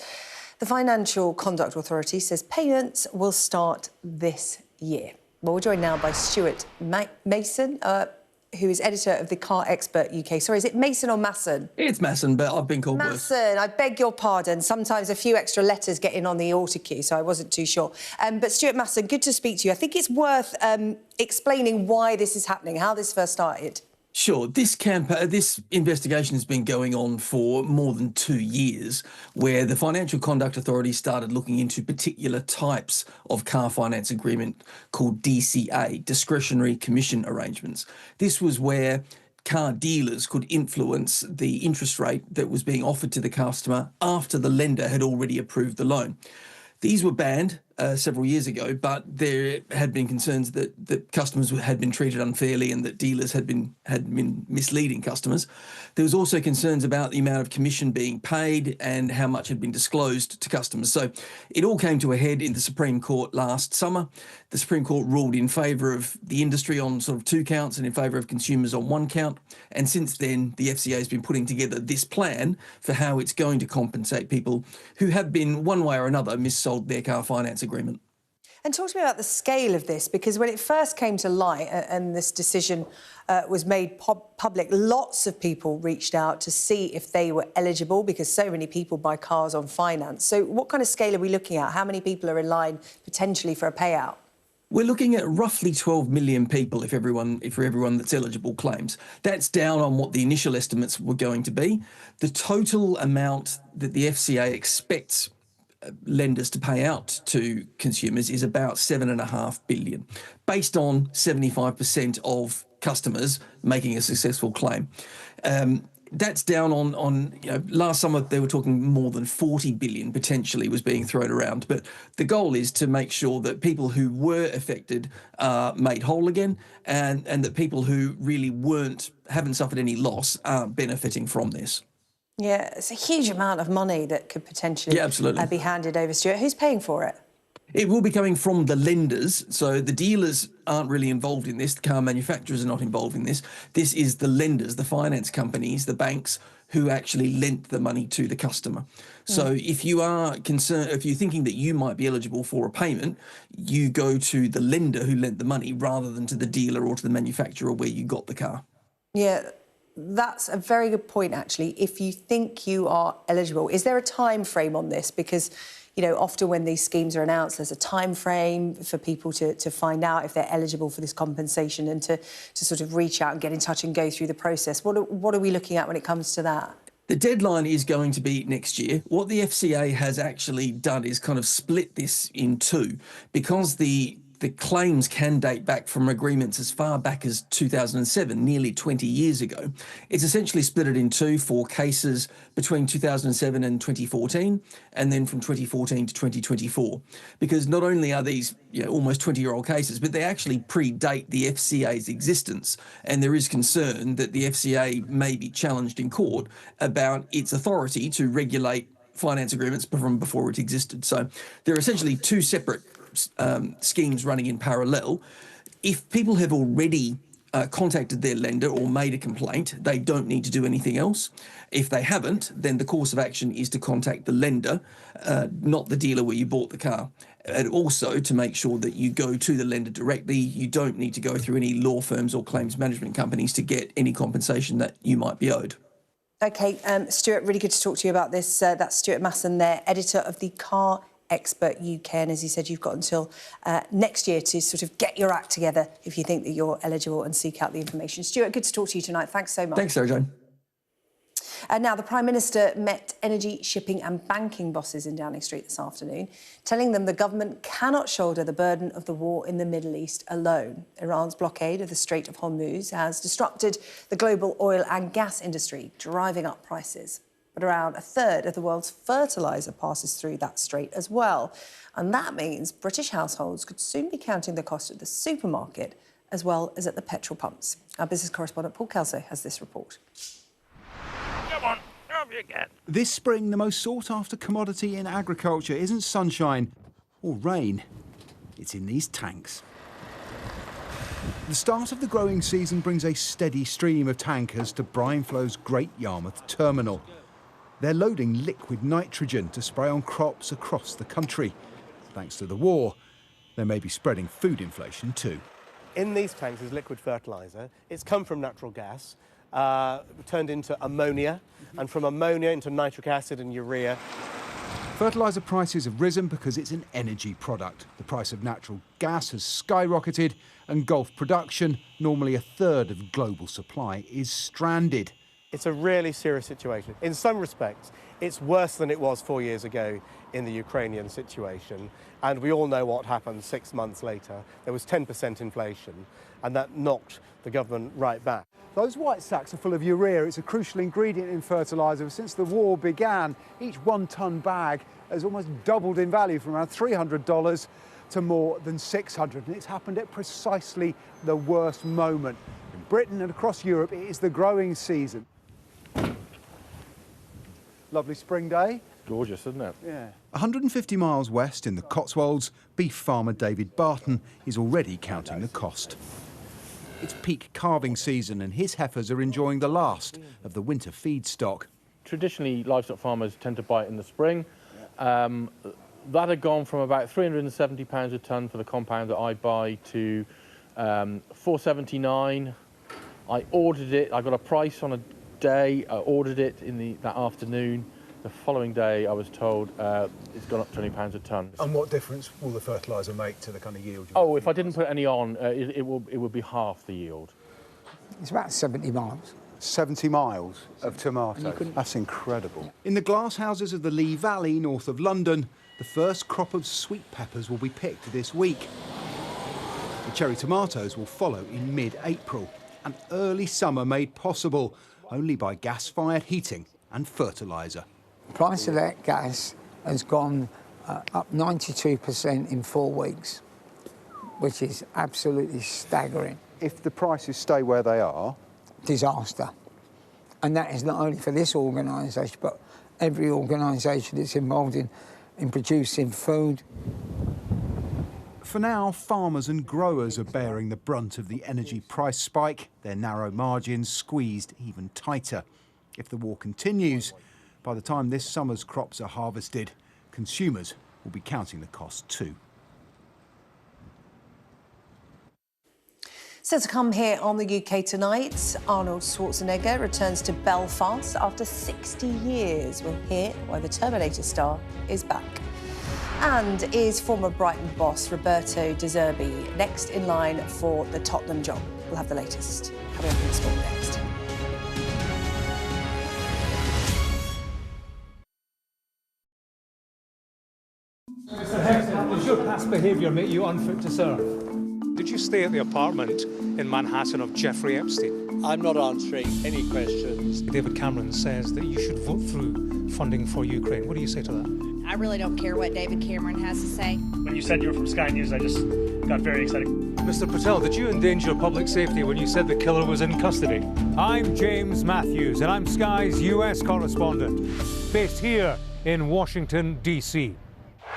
The Financial Conduct Authority says payments will start this year. Well, we're joined now by Stuart Mason, who is editor of the Car Expert UK. Sorry, is it Mason or Masson? It's Masson, but I've been called worse. Masson, I beg your pardon. Sometimes a few extra letters get in on the autocue, so I wasn't too sure. But Stuart Masson, good to speak to you. I think it's worth explaining why this is happening, how this first started. Sure. This investigation has been going on for more than 2 years, where the Financial Conduct Authority started looking into particular types of car finance agreement called DCA, discretionary commission arrangements. This was where car dealers could influence the interest rate that was being offered to the customer after the lender had already approved the loan. These were banned several years ago, but there had been concerns that customers had been treated unfairly and that dealers had been misleading customers. There was also concerns about the amount of commission being paid and how much had been disclosed to customers. So it all came to a head in the Supreme Court last summer. The Supreme Court ruled in favour of the industry on sort of 2 counts and in favour of consumers on 1 count. And since then, the FCA has been putting together this plan for how it's going to compensate people who have been, one way or another, missold their car finance agreement. And talk to me about the scale of this, because when it first came to light and this decision was made public, lots of people reached out to see if they were eligible, because so many people buy cars on finance. So what kind of scale are we looking at? How many people are in line potentially for a payout? We're looking at roughly 12 million people if everyone that's eligible claims. That's down on what the initial estimates were going to be. The total amount that the FCA expects lenders to pay out to consumers is about $7.5 billion, based on 75% of customers making a successful claim. That's down on last summer they were talking more than 40 billion potentially was being thrown around. But the goal is to make sure that people who were affected are made whole again, and that people who really haven't suffered any loss aren't benefiting from this. Yeah, it's a huge amount of money that could potentially be handed over. Stuart, who's paying for it? It will be coming from the lenders. So the dealers aren't really involved in this. The car manufacturers are not involved in this. This is the lenders, the finance companies, the banks who actually lent the money to the customer. So if you are concerned, if you're thinking that you might be eligible for a payment, you go to the lender who lent the money rather than to the dealer or to the manufacturer where you got the car. Yeah. That's a very good point, actually. If you think you are eligible, is there a time frame on this? Because, you know, often when these schemes are announced, there's a time frame for people to find out if they're eligible for this compensation and to sort of reach out and get in touch and go through the process. What are we looking at when it comes to that? The deadline is going to be next year. What the FCA has actually done is kind of split this in two, because the claims can date back from agreements as far back as 2007, nearly 20 years ago. It's essentially split it in two for cases between 2007 and 2014, and then from 2014 to 2024. Because not only are these almost 20-year-old cases, but they actually predate the FCA's existence. And there is concern that the FCA may be challenged in court about its authority to regulate finance agreements from before it existed. So there are essentially two separate schemes running in parallel. If people have already contacted their lender or made a complaint, they don't need to do anything else. If they haven't, then the course of action is to contact the lender, not the dealer where you bought the car. And also to make sure that you go to the lender directly. You don't need to go through any law firms or claims management companies to get any compensation that you might be owed. OK, Stuart, really good to talk to you about this. That's Stuart Masson there, editor of the Car Expert UK, and as you said, you've got until next year to sort of get your act together if you think that you're eligible and seek out the information. Stuart, good to talk to you tonight. Thanks so much. Thanks, Sarah-Jane. Now, the Prime Minister met energy, shipping and banking bosses in Downing Street this afternoon, telling them the government cannot shoulder the burden of the war in the Middle East alone. Iran's blockade of the Strait of Hormuz has disrupted the global oil and gas industry, driving up prices. But around a third of the world's fertiliser passes through that strait as well. And that means British households could soon be counting the cost at the supermarket as well as at the petrol pumps. Our business correspondent Paul Kelso has this report. Come on, up you get. This spring, the most sought-after commodity in agriculture isn't sunshine or rain. It's in these tanks. The start of the growing season brings a steady stream of tankers to Brynflow's Great Yarmouth terminal. They're loading liquid nitrogen to spray on crops across the country. Thanks to the war, they may be spreading food inflation too. In these tanks is liquid fertiliser. It's come from natural gas, turned into ammonia, and from ammonia into nitric acid and urea. Fertiliser prices have risen because it's an energy product. The price of natural gas has skyrocketed, and Gulf production, normally a third of global supply, is stranded. It's a really serious situation. In some respects, it's worse than it was 4 years ago in the Ukrainian situation. And we all know what happened 6 months later. There was 10% inflation, and that knocked the government right back. Those white sacks are full of urea. It's a crucial ingredient in fertiliser. Since the war began, each 1 tonne bag has almost doubled in value from around $300 to more than $600. And it's happened at precisely the worst moment. In Britain and across Europe, it is the growing season. Lovely spring day. Gorgeous, isn't it? Yeah. 150 miles west in the Cotswolds, beef farmer David Barton is already counting the cost. It's peak calving season and his heifers are enjoying the last of the winter feed stock. Traditionally, livestock farmers tend to buy it in the spring. That had gone from about £370 a tonne for the compound that I buy to $479. I ordered it, I got a price on a day, I ordered it in that afternoon. The following day I was told it's gone up £20 a tonne. And what difference will the fertiliser make to the kind of yield? Oh, if I didn't put any on, it would be half the yield. It's about 70 miles. 70 miles of tomato. That's incredible. In the glasshouses of the Lee Valley, north of London, the first crop of sweet peppers will be picked this week. The cherry tomatoes will follow in mid-April. An early summer made possible only by gas-fired heating and fertiliser. The price of that gas has gone up 92% in 4 weeks, which is absolutely staggering. If the prices stay where they are? Disaster. And that is not only for this organisation, but every organisation that's involved in producing food. For now, farmers and growers are bearing the brunt of the energy price spike, their narrow margins squeezed even tighter. If the war continues, by the time this summer's crops are harvested, consumers will be counting the cost too. So to come here on the UK tonight, Arnold Schwarzenegger returns to Belfast after 60 years. We'll hear why the Terminator star is back. And is former Brighton boss Roberto De Zerbi next in line for the Tottenham job? We'll have the latest coming up in sport next. Mr. Hexton, does your past behaviour make you unfit to serve? Did you stay at the apartment in Manhattan of Jeffrey Epstein? I'm not answering any questions. David Cameron says that you should vote through funding for Ukraine. What do you say to that? I really don't care what David Cameron has to say. When you said you were from Sky News, I just got very excited. Mr. Patel, did you endanger public safety when you said the killer was in custody? I'm James Matthews, and I'm Sky's US correspondent, based here in Washington, D.C.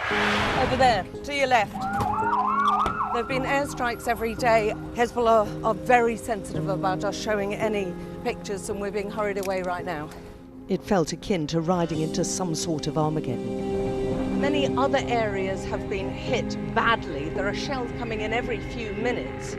Over there, to your left. There have been airstrikes every day. Hezbollah are very sensitive about us showing any pictures, and we're being hurried away right now. It felt akin to riding into some sort of Armageddon. Many other areas have been hit badly. There are shells coming in every few minutes.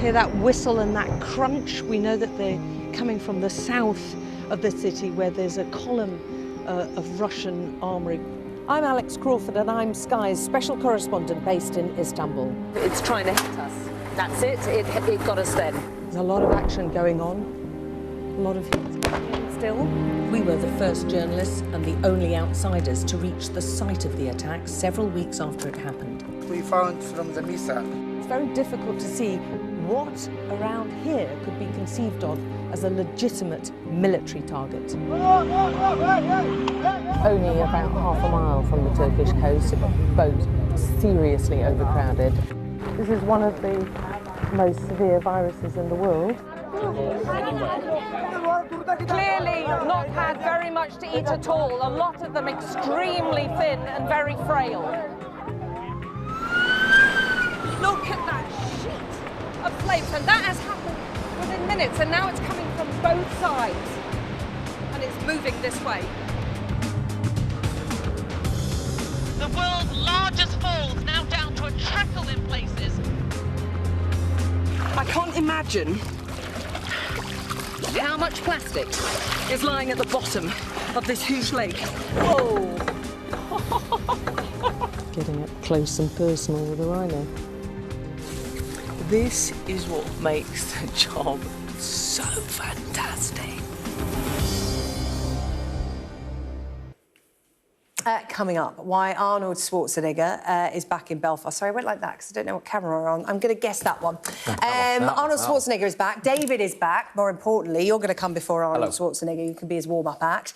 Hear that whistle and that crunch? We know that they're coming from the south of the city where there's a column of Russian armoury. I'm Alex Crawford and I'm Sky's special correspondent based in Istanbul. It's trying to hit us. That's it. It got us then. There's a lot of action going on, a lot of hits coming in still. We were the first journalists and the only outsiders to reach the site of the attack several weeks after it happened. We found from the missile. It's very difficult to see what around here could be conceived of as a legitimate military target. Only about half a mile from the Turkish coast, a boat seriously overcrowded. This is one of the most severe viruses in the world. Clearly not had very much to eat at all, a lot of them extremely thin and very frail. Look at that of flames, and that has happened within minutes, and now it's coming from both sides, and it's moving this way. The world's largest falls now down to a trickle in places. I can't imagine how much plastic is lying at the bottom of this huge lake. Whoa! Getting up close and personal with a rhino. This is what makes the job so fantastic. Coming up, why Arnold Schwarzenegger is back in Belfast. Sorry, I went like that because I don't know what camera we're on. I'm going to guess that one. Arnold Schwarzenegger is back. David is back. More importantly, you're going to come before Arnold Schwarzenegger. You can be his warm-up act.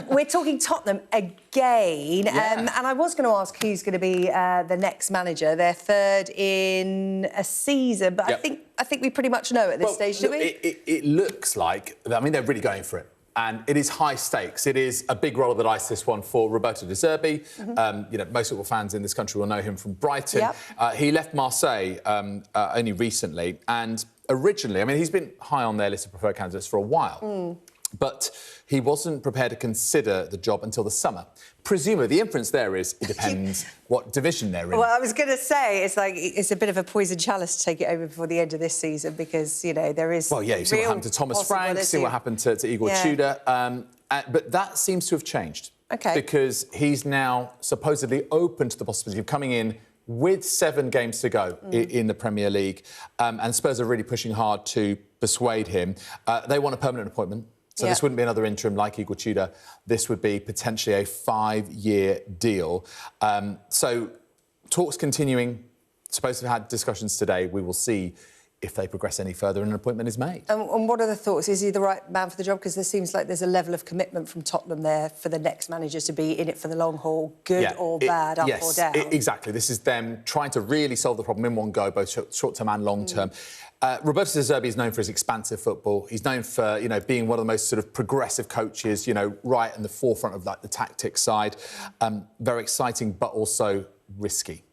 We're talking Tottenham again. And I was going to ask who's going to be the next manager. They're third in a season, but I think we pretty much know at this stage, do we? It looks like, I mean, they're really going for it. And it is high stakes. It is a big roll of the dice, this one, for Roberto De Zerbi. You know, most football fans in this country will know him from Brighton. He left Marseille only recently. And originally, I mean, he's been high on their list of preferred candidates for a while. But he wasn't prepared to consider the job until the summer. Presumably, the inference there is it depends what division they're in. Well, I was going to say, it's like it's a bit of a poison chalice to take it over before the end of this season because, you know, there is... Well, yeah, you see what happened to Thomas Frank, see what happened to Igor Tudor. But that seems to have changed. OK. Because he's now supposedly open to the possibility of coming in with 7 games to go in the Premier League. And Spurs are really pushing hard to persuade him. They want a permanent appointment. So this wouldn't be another interim like Igor Tudor. This would be potentially a 5-year deal. So talks continuing. Supposed to have had discussions today. We will see if they progress any further and an appointment is made. And what are the thoughts? Is he the right man for the job? Because there seems like there's a level of commitment from Tottenham there for the next manager to be in it for the long haul, good or bad, up or down. Exactly. This is them trying to really solve the problem in one go, both short-term and long-term. Roberto De Zerbi is known for his expansive football. He's known for, you know, being one of the most sort of progressive coaches, you know, right in the forefront of, like, the tactics side. Very exciting, but also risky.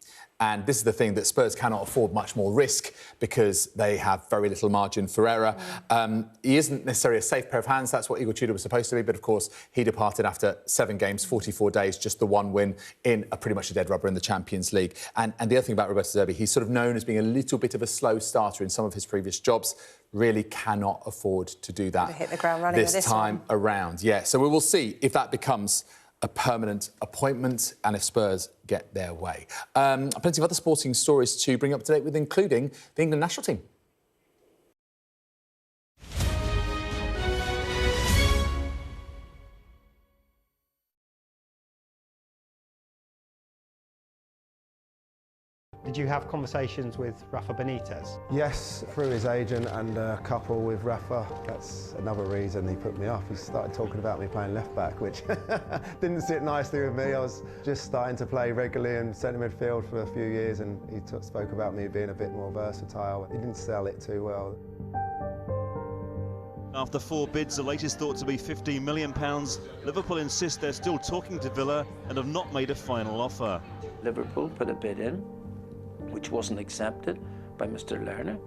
And this is the thing that Spurs cannot afford much more risk because they have very little margin for error. He isn't necessarily a safe pair of hands. That's what Igor Tudor was supposed to be. But, of course, he departed after 7 games, 44 days, just the 1 win in a pretty much a dead rubber in the Champions League. And the other thing about Roberto De Zerbi, he's sort of known as being a little bit of a slow starter in some of his previous jobs. Really cannot afford to do that hit the ground running this time around. Yeah, so we will see if that becomes a permanent appointment and if Spurs get their way. Plenty of other sporting stories to bring up to date with, including the England national team. Did you have conversations with Rafa Benitez? Yes, through his agent and a couple with Rafa. That's another reason he put me off. He started talking about me playing left-back, which didn't sit nicely with me. I was just starting to play regularly in centre midfield for a few years, and he spoke about me being a bit more versatile. He didn't sell it too well. After 4 bids, the latest thought to be £15 million, Liverpool insist they're still talking to Villa and have not made a final offer. Liverpool put a bid in, which wasn't accepted by Mr. Lerner.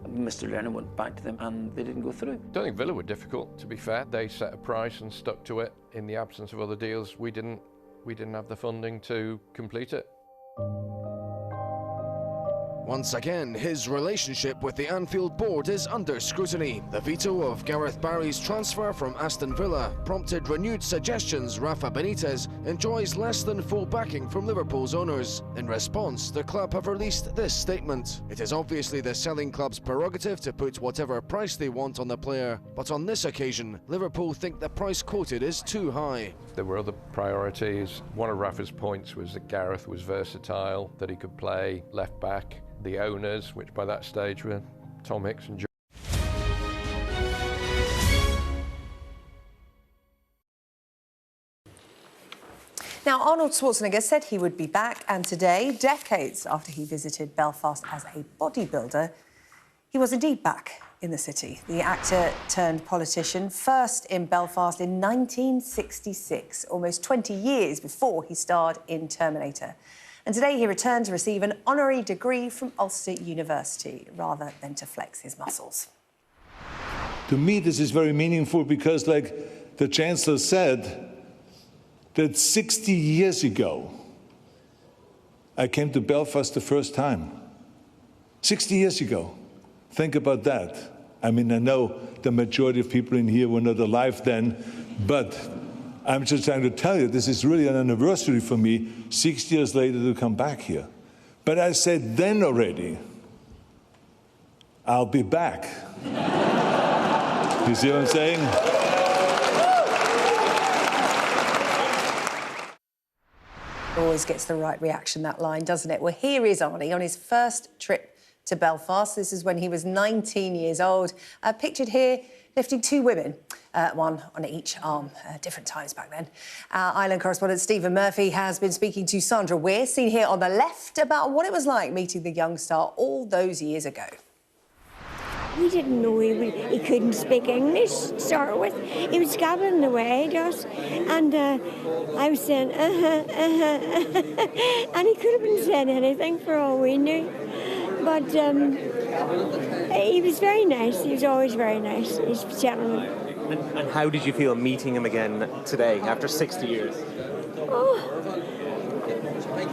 Mr. Lerner went back to them and they didn't go through. I don't think Villa were difficult, to be fair. They set a price and stuck to it. In the absence of other deals, we didn't have the funding to complete it. Once again, his relationship with the Anfield board is under scrutiny. The veto of Gareth Barry's transfer from Aston Villa prompted renewed suggestions Rafa Benitez enjoys less than full backing from Liverpool's owners. In response, the club have released this statement. It is obviously the selling club's prerogative to put whatever price they want on the player, but on this occasion, Liverpool think the price quoted is too high. There were other priorities. One of Rafa's points was that Gareth was versatile, that he could play left back. The owners, which by that stage were Tom Hicks and Joe. Now, Arnold Schwarzenegger said he would be back, and today, decades after he visited Belfast as a bodybuilder, he was indeed back in the city. The actor turned politician, first in Belfast in 1966, almost 20 years before he starred in Terminator. And today he returned to receive an honorary degree from Ulster University, rather than to flex his muscles. To me, this is very meaningful because, like the Chancellor said, that 60 years ago, I came to Belfast the first time. 60 years ago. Think about that. I mean, I know the majority of people in here were not alive then, but I'm just trying to tell you, this is really an anniversary for me, 60 years later to come back here. But I said then already, I'll be back. You see what I'm saying? Always gets the right reaction, that line, doesn't it? Well, here is Arnie on his first trip to Belfast. This is when he was 19 years old. Pictured here lifting two women, one on each arm, different times back then. Our Ireland correspondent Stephen Murphy has been speaking to Sandra Weir, seen here on the left, about what it was like meeting the young star all those years ago. We didn't know he couldn't speak English to start with. He was gabbling away to us, and I was saying, and he could have been saying anything for all we knew. But he was very nice. He was always very nice. He's a gentleman. And how did you feel meeting him again today, after 60 years? Oh,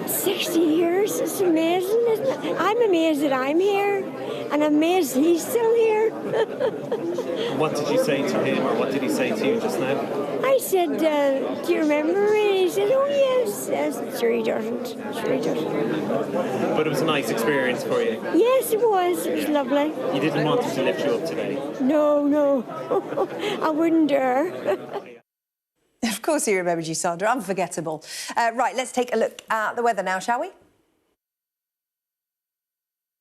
60 years, it's amazing, isn't it? I'm amazed that I'm here, and I'm amazed he's still here. What did you say to him, or what did he say to you just now? I said, do you remember me? He said, oh yes, yes. Sure he doesn't, sure he doesn't. But it was a nice experience for you? Yes, it was lovely. You didn't want him to lift you up today? No, I wouldn't dare. Of course he remembers you, Sandra. Unforgettable. Right, let's take a look at the weather now, shall we?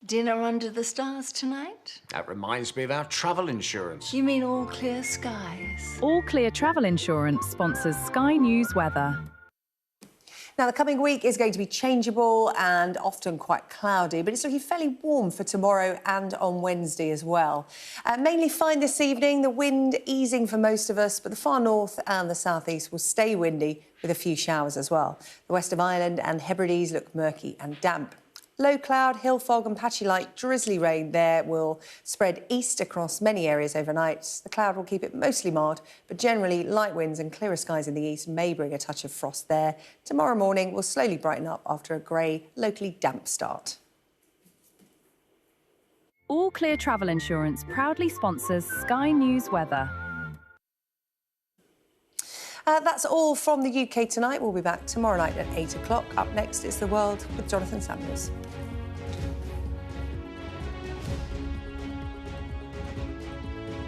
Dinner under the stars tonight? That reminds me of our travel insurance. You mean All Clear Skies? All Clear Travel Insurance sponsors Sky News Weather. Now, the coming week is going to be changeable and often quite cloudy, but it's looking fairly warm for tomorrow and on Wednesday as well. Mainly fine this evening, the wind easing for most of us, but the far north and the southeast will stay windy with a few showers as well. The west of Ireland and Hebrides look murky and damp. Low cloud, hill fog and patchy light drizzly rain there will spread east across many areas overnight. The cloud will keep it mostly mild, but generally light winds and clearer skies in the east may bring a touch of frost there. Tomorrow morning will slowly brighten up after a grey, locally damp start. All Clear Travel Insurance proudly sponsors Sky News Weather. That's all from the UK tonight. We'll be back tomorrow night at 8 o'clock. Up next is The World with Jonathan Samuels.